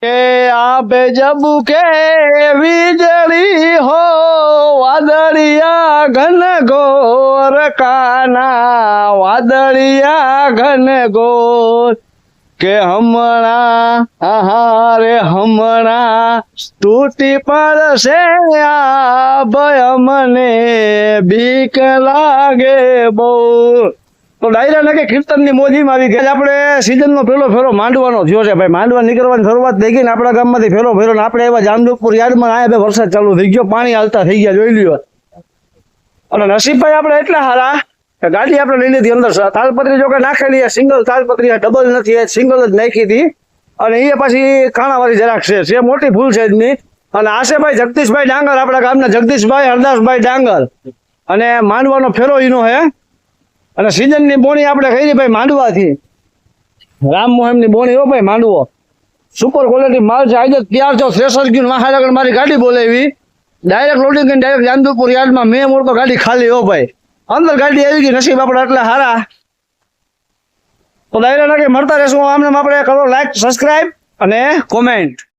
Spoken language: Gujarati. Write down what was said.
કે આપે જબુ કે વીજળી હો વાદળિયા ઘન ઘોર કાના વાદળિયા ઘન ઘોર કે હમણાં આહારે હમણાં તૂટી પડશે આ ભય મને બીક લાગે બહુ. તો ડાયરા ને કે કીર્તન ની મોજીમાં આવી ગયા. આપણે સીઝન નો પેલો ફેરો માંડવાનો થયો છે ભાઈ. માંડવા નીકળવાની શરૂઆત થઈ ગઈ ને આપણા ગામમાંથી ફેરો ફેરો ને આપણે એવા જામજોધપુર યાર્ડમાં આયા બે વરસાદ ચાલુ થઈ ગયો, પાણી હાલતા થઈ ગયા, જોઈ લ્યો. અને નસીબભાઈ આપણે એટલા હારા કે ગાડી આપણે લઈ લીધી અંદર. તાલપત્રી જો કે નાખેલી સિંગલ તાલપત્રી, ડબલ નથી, સિંગલ જ નાખી હતી. અને એ પાછી કાણાવાળી જરાક છે મોટી ભૂલ છે જ નહીં. અને આશેભાઈ જગદીશભાઈ ડાંગર, આપણા ગામના જગદીશભાઈ હરદાસભાઈ ડાંગર, અને માંડવાનો ફેરો ઈનો હે. અને સીઝન ની બોણી આપણે કહી ભાઈ માંડવાથી રામ મોહન ની બોણી હો ભાઈ. માંડવો સુપર ક્વોલિટી માલ છે. આજે ત્યાર જો થ્રેસર ગયું મહાનગર મારી ગાડી બોલાવી, ડાયરેક્ટ લોડિંગ કરીને ડાયરેક્ટ જામજોધપુર યાર્ડમાં મેં મોડ તો ગાડી ખાલી હો ભાઈ. અંદર ગાડી આવી ગઈ, નસીબ આપણે એટલે હારા. તો ડાયરેક્ટ મળતા રહેશું. આમને આપણે કરો લાઈક, સબસ્ક્રાઈબ અને કોમેન્ટ.